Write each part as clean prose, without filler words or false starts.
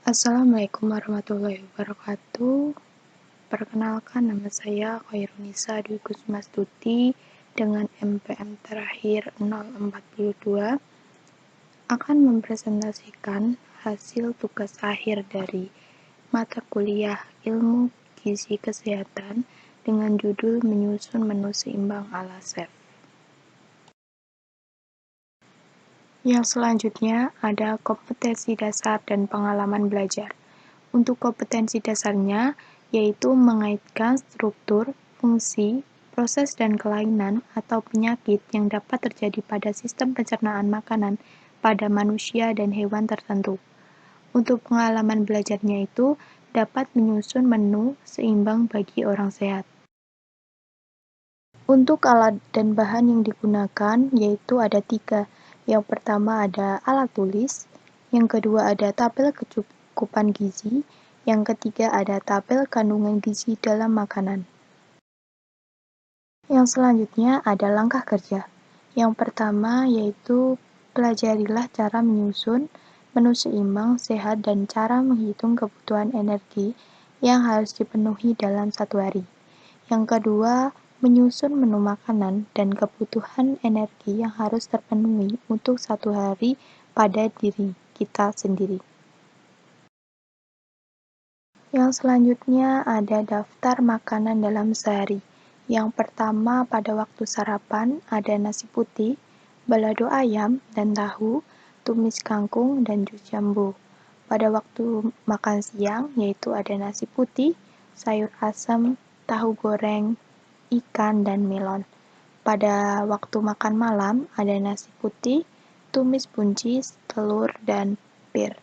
Assalamualaikum warahmatullahi wabarakatuh. Perkenalkan, nama saya Khairunisa Dwi Kusmastuti dengan MPM terakhir 042 akan mempresentasikan hasil tugas akhir dari mata kuliah Ilmu Gizi Kesehatan dengan judul Menyusun Menu Seimbang ala Chef. Yang selanjutnya ada kompetensi dasar dan pengalaman belajar. Untuk kompetensi dasarnya, yaitu mengaitkan struktur, fungsi, proses dan kelainan atau penyakit yang dapat terjadi pada sistem pencernaan makanan pada manusia dan hewan tertentu. Untuk pengalaman belajarnya itu dapat menyusun menu seimbang bagi orang sehat. Untuk alat dan bahan yang digunakan yaitu ada 3. Yang pertama ada alat tulis, yang kedua ada tabel kecukupan gizi, yang ketiga ada tabel kandungan gizi dalam makanan. Yang selanjutnya ada langkah kerja. Yang pertama yaitu pelajarilah cara menyusun menu seimbang, sehat, dan cara menghitung kebutuhan energi yang harus dipenuhi dalam satu hari. Yang kedua, menyusun menu makanan dan kebutuhan energi yang harus terpenuhi untuk satu hari pada diri kita sendiri. Yang selanjutnya ada daftar makanan dalam sehari. Yang pertama pada waktu sarapan ada nasi putih, balado ayam dan tahu, tumis kangkung, dan jus jambu. Pada waktu makan siang yaitu ada nasi putih, sayur asam, tahu goreng, ikan, dan melon. Pada waktu makan malam ada nasi putih, tumis buncis, telur, dan pir.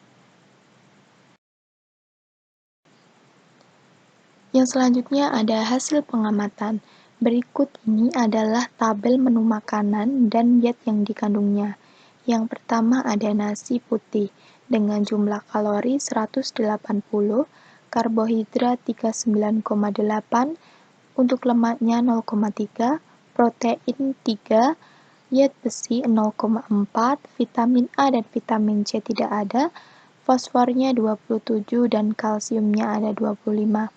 Yang selanjutnya ada hasil pengamatan. Berikut ini adalah tabel menu makanan dan diet yang dikandungnya. Yang pertama ada nasi putih dengan jumlah kalori 180, karbohidrat 39,8, untuk lemaknya 0,3, protein 3, zat besi 0,4, vitamin A dan vitamin C tidak ada, fosfornya 27 dan kalsiumnya ada 25.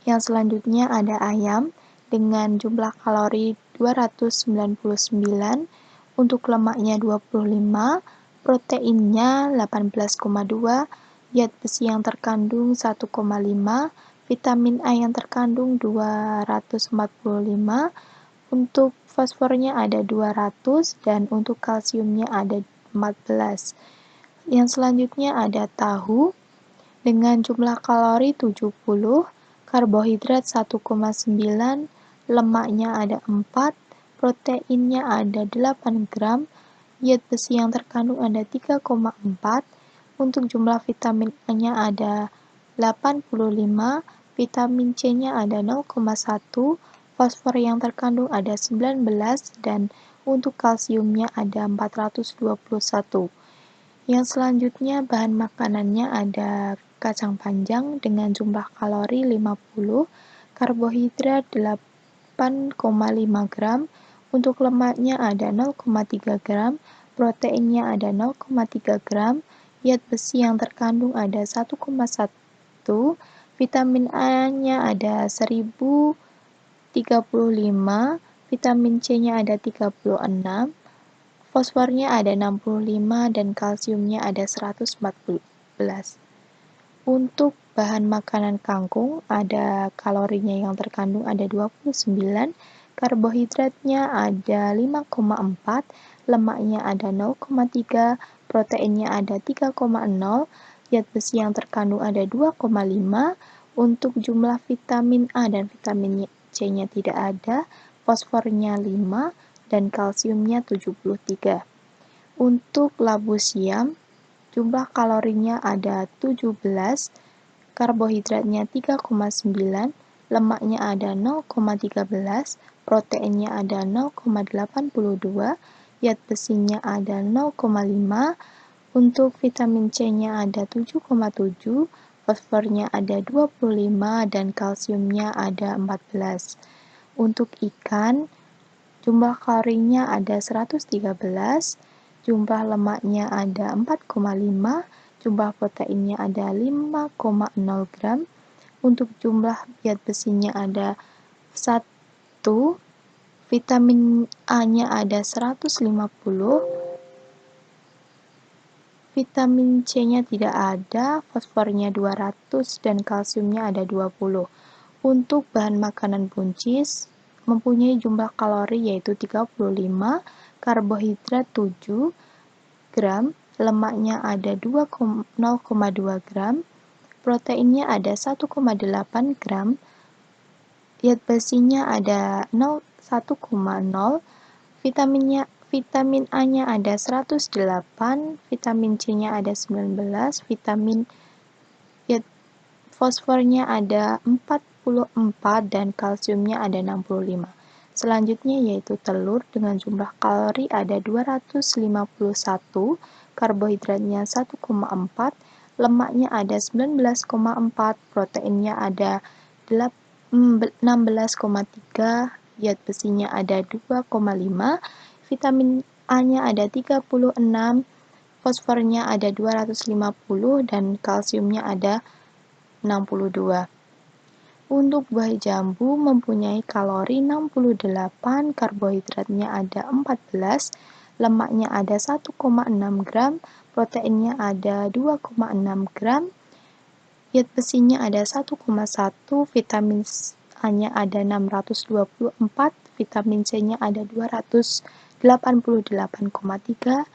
Yang selanjutnya ada ayam dengan jumlah kalori 299, untuk lemaknya 25, proteinnya 18,2, zat besi yang terkandung 1,5, vitamin A yang terkandung 245, untuk fosfornya ada 200 dan untuk kalsiumnya ada 14. Yang selanjutnya ada tahu dengan jumlah kalori 70, karbohidrat 1,9, lemaknya ada 4, proteinnya ada 8 gram, zat besi yang terkandung ada 3,4, untuk jumlah vitamin A-nya ada 85, vitamin C-nya ada 0,1, fosfor yang terkandung ada 19, dan untuk kalsiumnya ada 421. Yang selanjutnya bahan makanannya ada kacang panjang dengan jumlah kalori 50, karbohidrat 8,5 gram, untuk lemaknya ada 0,3 gram, proteinnya ada 0,3 gram, zat besi yang terkandung ada 1,1, vitamin A-nya ada 1035, vitamin C-nya ada 36, fosfornya ada 65 dan kalsiumnya ada 114. Untuk bahan makanan kangkung ada kalorinya yang terkandung ada 29, karbohidratnya ada 5,4, lemaknya ada 0,3, proteinnya ada 3,0, zat besi yang terkandung ada 2,5, untuk jumlah vitamin A dan vitamin C-nya tidak ada, fosfornya 5, dan kalsiumnya 73. Untuk labu siam, jumlah kalorinya ada 17, karbohidratnya 3,9, lemaknya ada 0,13, proteinnya ada 0,82, zat besinya ada 0,5, untuk vitamin C-nya ada 7,7, fosfornya ada 25, dan kalsiumnya ada 14. Untuk ikan, jumlah kalorinya ada 113, jumlah lemaknya ada 4,5, jumlah proteinnya ada 5,0 gram, untuk jumlah zat besinya ada 1, vitamin A-nya ada 150, vitamin C-nya tidak ada, fosfornya 200, dan kalsiumnya ada 20. Untuk bahan makanan buncis, mempunyai jumlah kalori yaitu 35, karbohidrat 7 gram, lemaknya ada 0,2 gram, proteinnya ada 1,8 gram, zat besinya ada 1,0, vitamin A-nya ada 108, vitamin C-nya ada 19, fosfornya ada 44, dan kalsiumnya ada 65. Selanjutnya yaitu telur dengan jumlah kalori ada 251, karbohidratnya 1,4, lemaknya ada 19,4, proteinnya ada 16,3, zat besinya ada 2,5, vitamin A-nya ada 36, fosfornya ada 250, dan kalsiumnya ada 62. Untuk buah jambu mempunyai kalori 68, karbohidratnya ada 14, lemaknya ada 1,6 gram, proteinnya ada 2,6 gram, zat besinya ada 1,1, vitamin A-nya ada 624, vitamin C-nya ada 288,3,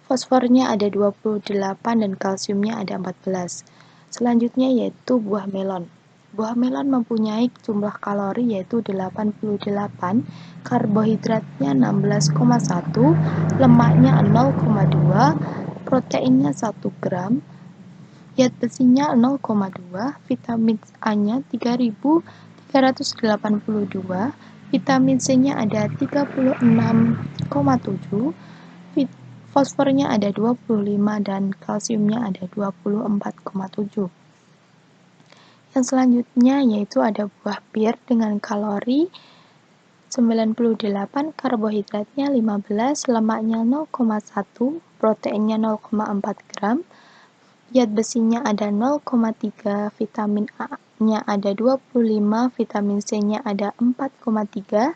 fosfornya ada 28, dan kalsiumnya ada 14. Selanjutnya yaitu buah melon. Buah melon mempunyai jumlah kalori yaitu 88, karbohidratnya 16,1, lemaknya 0,2, proteinnya 1 gram, zat besinya 0,2, vitamin A-nya 3382, vitamin C-nya ada 36,7, fosfornya ada 25, dan kalsiumnya ada 24,7. Yang selanjutnya yaitu ada buah pir dengan kalori 98, karbohidratnya 15, lemaknya 0,1, proteinnya 0,4 gram, zat besinya ada 0,3, vitamin A-nya ada 25, vitamin C-nya ada 4,3,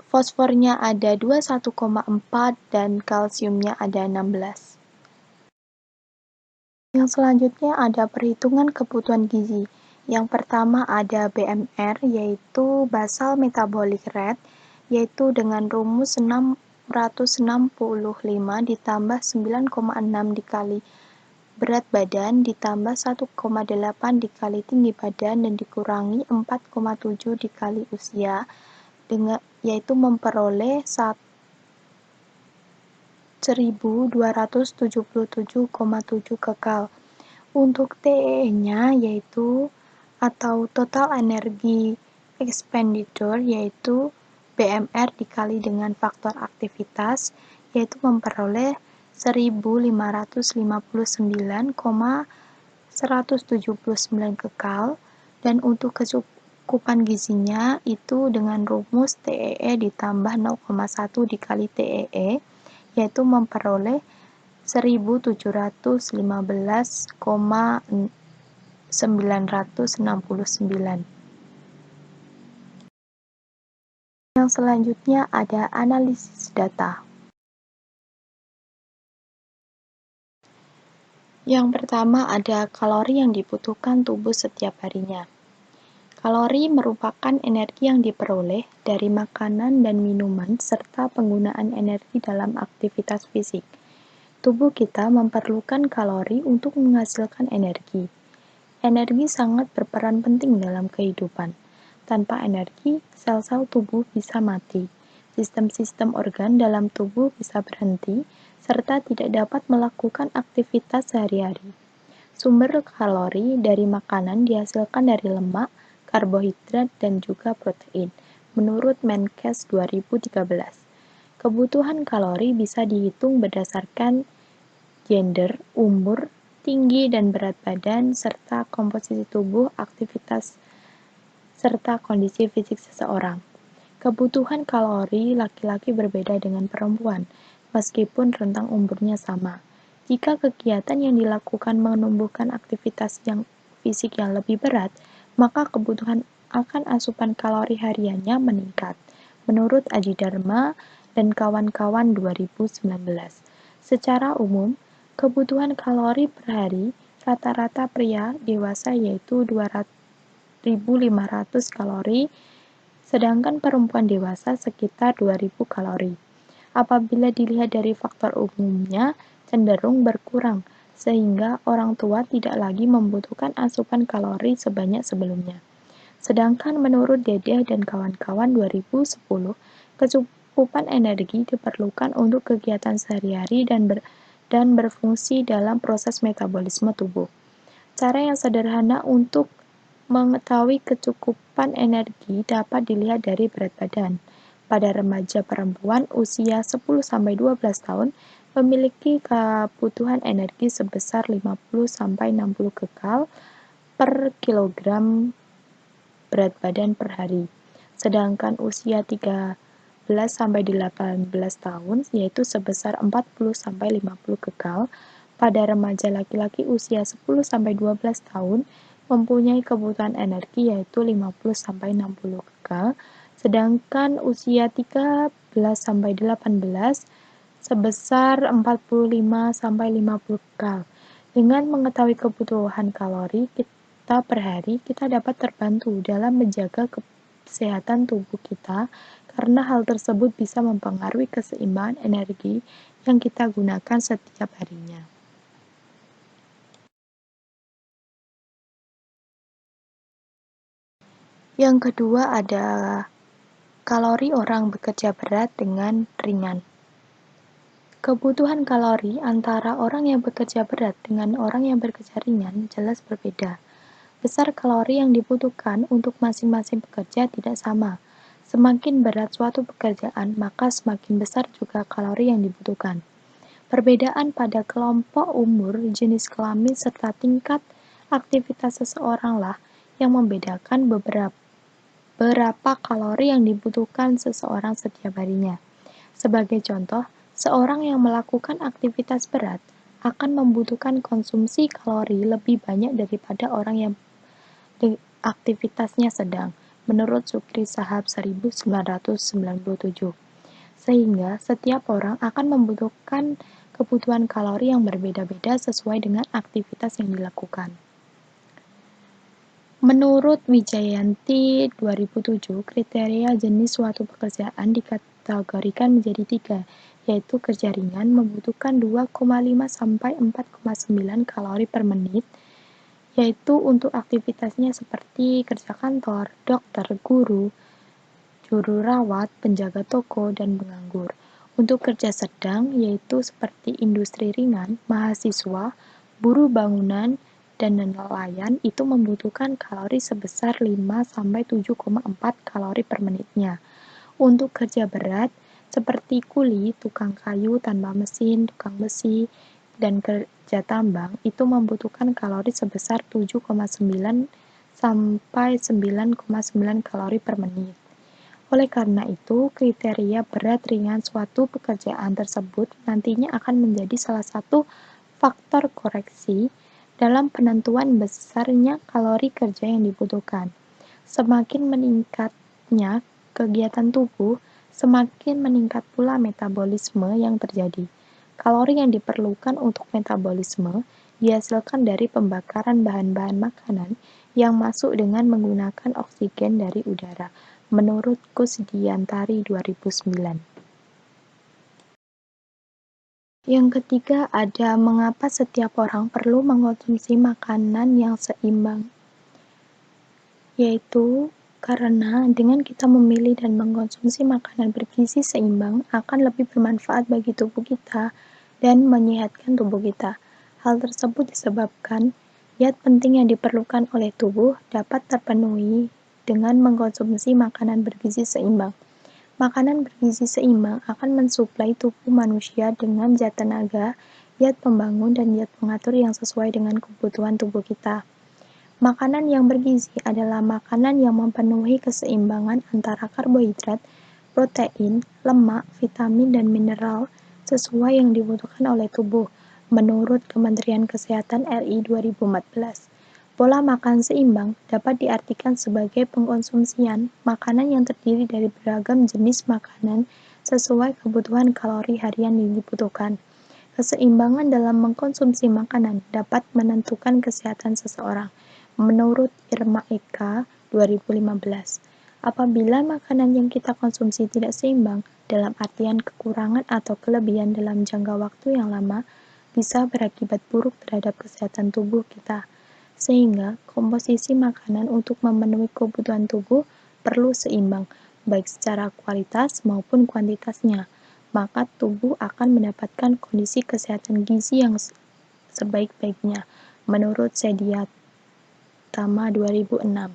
fosfornya ada 21,4, dan kalsiumnya ada 16. Yang selanjutnya ada perhitungan kebutuhan gizi. Yang pertama ada BMR, yaitu basal metabolic rate, yaitu dengan rumus 665 ditambah 9,6 dikali berat badan ditambah 1,8 dikali tinggi badan dan dikurangi 4,7 dikali usia, yaitu memperoleh 1277,7 kekal. Untuk TEE-nya yaitu atau total energy expenditure, yaitu BMR dikali dengan faktor aktivitas, yaitu memperoleh 1559,179 kekal. Dan untuk kecukupan gizinya itu dengan rumus TEE ditambah 0,1 dikali TEE, yaitu memperoleh 1715,969. Yang selanjutnya ada analisis data. Yang pertama ada kalori yang dibutuhkan tubuh setiap harinya. Kalori merupakan energi yang diperoleh dari makanan dan minuman serta penggunaan energi dalam aktivitas fisik. Tubuh kita memerlukan kalori untuk menghasilkan energi. Energi sangat berperan penting dalam kehidupan. Tanpa energi, sel-sel tubuh bisa mati. Sistem-sistem organ dalam tubuh bisa berhenti, serta tidak dapat melakukan aktivitas sehari-hari. Sumber kalori dari makanan dihasilkan dari lemak, karbohidrat, dan juga protein, menurut Menkes 2013. Kebutuhan kalori bisa dihitung berdasarkan gender, umur, tinggi dan berat badan, serta komposisi tubuh, aktivitas, serta kondisi fisik seseorang. Kebutuhan kalori laki-laki berbeda dengan perempuan, meskipun rentang umurnya sama. Jika kegiatan yang dilakukan menumbuhkan aktivitas yang fisik yang lebih berat, maka kebutuhan akan asupan kalori hariannya meningkat. Menurut Aji Dharma dan kawan-kawan 2019. Secara umum, kebutuhan kalori per hari rata-rata pria dewasa yaitu 2.500 kalori, sedangkan perempuan dewasa sekitar 2.000 kalori. Apabila dilihat dari faktor umumnya, cenderung berkurang, sehingga orang tua tidak lagi membutuhkan asupan kalori sebanyak sebelumnya. Sedangkan menurut Dedeh dan kawan-kawan 2010, kecukupan energi diperlukan untuk kegiatan sehari-hari dan berfungsi dalam proses metabolisme tubuh. Cara yang sederhana untuk mengetahui kecukupan energi dapat dilihat dari berat badan. Pada remaja perempuan usia 10-12 tahun memiliki kebutuhan energi sebesar 50-60 kcal per kilogram berat badan per hari. Sedangkan usia 13-18 tahun yaitu sebesar 40-50 kcal. Pada remaja laki-laki usia 10-12 tahun mempunyai kebutuhan energi yaitu 50-60 kcal, sedangkan usia 13-18 sebesar 45-50 kcal. Dengan mengetahui kebutuhan kalori kita per hari, kita dapat terbantu dalam menjaga kesehatan tubuh kita karena hal tersebut bisa mempengaruhi keseimbangan energi yang kita gunakan setiap harinya. Yang kedua adalah kalori orang bekerja berat dengan ringan. Kebutuhan kalori antara orang yang bekerja berat dengan orang yang bekerja ringan jelas berbeda. Besar kalori yang dibutuhkan untuk masing-masing pekerja tidak sama. Semakin berat suatu pekerjaan, maka semakin besar juga kalori yang dibutuhkan. Perbedaan pada kelompok umur, jenis kelamin, serta tingkat aktivitas seseoranglah yang membedakan berapa kalori yang dibutuhkan seseorang setiap harinya. Sebagai contoh, seorang yang melakukan aktivitas berat akan membutuhkan konsumsi kalori lebih banyak daripada orang yang aktivitasnya sedang, menurut Sukri Shahab 1997. Sehingga setiap orang akan membutuhkan kebutuhan kalori yang berbeda-beda sesuai dengan aktivitas yang dilakukan. Menurut Wijayanti 2007, kriteria jenis suatu pekerjaan dikategorikan menjadi 3, yaitu kerja ringan membutuhkan 2,5-4,9 kalori per menit, yaitu untuk aktivitasnya seperti kerja kantor, dokter, guru, juru rawat, penjaga toko, dan penganggur. Untuk kerja sedang, yaitu seperti industri ringan, mahasiswa, buruh bangunan, dan nelayan, itu membutuhkan kalori sebesar 5-7,4 kalori per menitnya. Untuk kerja berat, seperti kuli, tukang kayu tanpa mesin, tukang besi, dan kerja tambang, itu membutuhkan kalori sebesar 7,9-9,9 kalori per menit. Oleh karena itu, kriteria berat ringan suatu pekerjaan tersebut nantinya akan menjadi salah satu faktor koreksi dalam penentuan besarnya kalori kerja yang dibutuhkan. Semakin meningkatnya kegiatan tubuh, semakin meningkat pula metabolisme yang terjadi. Kalori yang diperlukan untuk metabolisme dihasilkan dari pembakaran bahan-bahan makanan yang masuk dengan menggunakan oksigen dari udara, menurut Kusdiantari 2009. Yang ketiga ada mengapa setiap orang perlu mengkonsumsi makanan yang seimbang, yaitu karena dengan kita memilih dan mengkonsumsi makanan bergizi seimbang akan lebih bermanfaat bagi tubuh kita dan menyehatkan tubuh kita. Hal tersebut disebabkan zat penting yang diperlukan oleh tubuh dapat terpenuhi dengan mengkonsumsi makanan bergizi seimbang. Makanan bergizi seimbang akan mensuplai tubuh manusia dengan zat tenaga, zat pembangun, dan zat pengatur yang sesuai dengan kebutuhan tubuh kita. Makanan yang bergizi adalah makanan yang memenuhi keseimbangan antara karbohidrat, protein, lemak, vitamin, dan mineral sesuai yang dibutuhkan oleh tubuh, menurut Kementerian Kesehatan RI 2014. Pola makan seimbang dapat diartikan sebagai pengkonsumsian makanan yang terdiri dari beragam jenis makanan sesuai kebutuhan kalori harian yang dibutuhkan. Keseimbangan dalam mengkonsumsi makanan dapat menentukan kesehatan seseorang. Menurut Irma Eka 2015, apabila makanan yang kita konsumsi tidak seimbang, dalam artian kekurangan atau kelebihan dalam jangka waktu yang lama, bisa berakibat buruk terhadap kesehatan tubuh kita. Sehingga komposisi makanan untuk memenuhi kebutuhan tubuh perlu seimbang, baik secara kualitas maupun kuantitasnya. Maka tubuh akan mendapatkan kondisi kesehatan gizi yang sebaik-baiknya, menurut Sediatama 2006.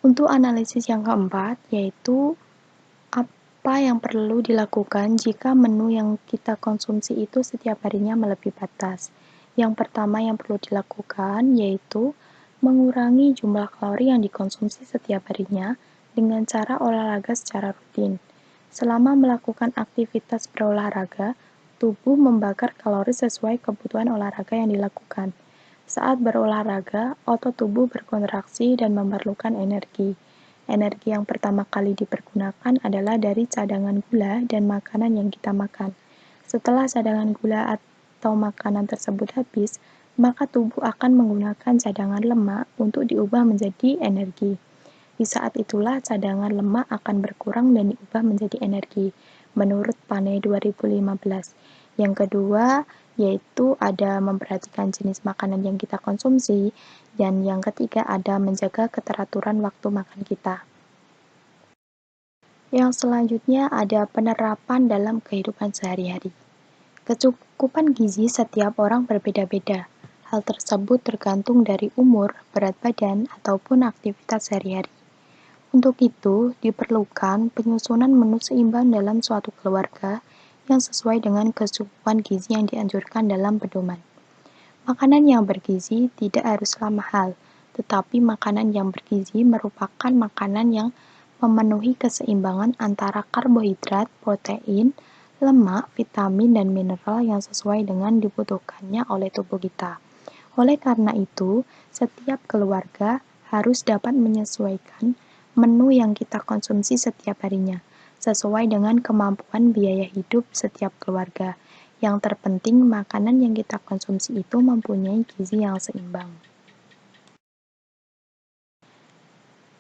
Untuk analisis yang keempat, yaitu apa yang perlu dilakukan jika menu yang kita konsumsi itu setiap harinya melebihi batas. Yang pertama yang perlu dilakukan yaitu mengurangi jumlah kalori yang dikonsumsi setiap harinya dengan cara olahraga secara rutin. Selama melakukan aktivitas berolahraga, tubuh membakar kalori sesuai kebutuhan olahraga yang dilakukan. Saat berolahraga, otot tubuh berkontraksi dan memerlukan energi. Energi yang pertama kali dipergunakan adalah dari cadangan gula dan makanan yang kita makan. Setelah cadangan gula atau makanan tersebut habis, maka tubuh akan menggunakan cadangan lemak untuk diubah menjadi energi. Di saat itulah cadangan lemak akan berkurang dan diubah menjadi energi, menurut Pane 2015. Yang kedua, yaitu ada memperhatikan jenis makanan yang kita konsumsi, dan yang ketiga ada menjaga keteraturan waktu makan kita. Yang selanjutnya ada penerapan dalam kehidupan sehari-hari. Kecukupan gizi setiap orang berbeda-beda. Hal tersebut tergantung dari umur, berat badan, ataupun aktivitas sehari-hari. Untuk itu, diperlukan penyusunan menu seimbang dalam suatu keluarga yang sesuai dengan kecukupan gizi yang dianjurkan dalam pedoman. Makanan yang bergizi tidak haruslah mahal, tetapi makanan yang bergizi merupakan makanan yang memenuhi keseimbangan antara karbohidrat, protein, lemak, vitamin, dan mineral yang sesuai dengan dibutuhkannya oleh tubuh kita. Oleh karena itu, setiap keluarga harus dapat menyesuaikan menu yang kita konsumsi setiap harinya, sesuai dengan kemampuan biaya hidup setiap keluarga. Yang terpenting, makanan yang kita konsumsi itu mempunyai gizi yang seimbang.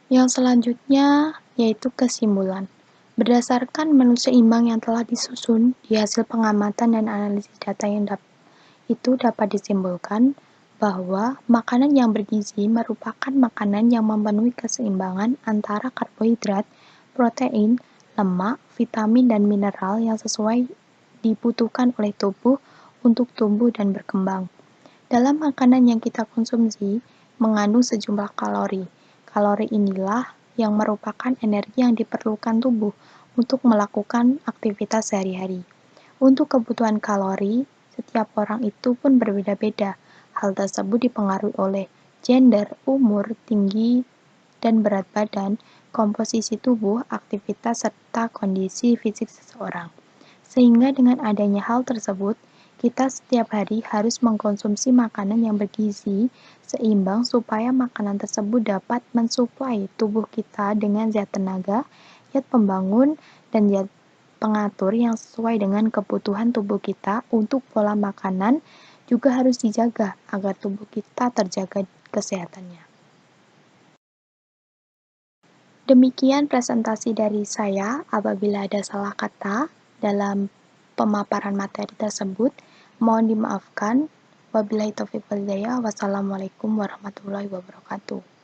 Yang selanjutnya yaitu kesimpulan. Berdasarkan menu seimbang yang telah disusun di hasil pengamatan dan analisis data yang itu dapat disimpulkan bahwa makanan yang bergizi merupakan makanan yang memenuhi keseimbangan antara karbohidrat, protein, lemak, vitamin, dan mineral yang sesuai dibutuhkan oleh tubuh untuk tumbuh dan berkembang. Dalam makanan yang kita konsumsi mengandung sejumlah kalori. Kalori inilah yang merupakan energi yang diperlukan tubuh untuk melakukan aktivitas sehari-hari. Untuk kebutuhan kalori, setiap orang itu pun berbeda-beda. Hal tersebut dipengaruhi oleh gender, umur, tinggi dan berat badan, komposisi tubuh, aktivitas, serta kondisi fisik seseorang. Sehingga dengan adanya hal tersebut, kita setiap hari harus mengkonsumsi makanan yang bergizi seimbang supaya makanan tersebut dapat mensuplai tubuh kita dengan zat tenaga, zat pembangun, dan zat pengatur yang sesuai dengan kebutuhan tubuh kita. Untuk pola makanan juga harus dijaga agar tubuh kita terjaga kesehatannya. Demikian presentasi dari saya. Apabila ada salah kata dalam pemaparan materi tersebut, mohon dimaafkan. Wabillahi taufiq wal hidayah. Wassalamualaikum warahmatullahi wabarakatuh.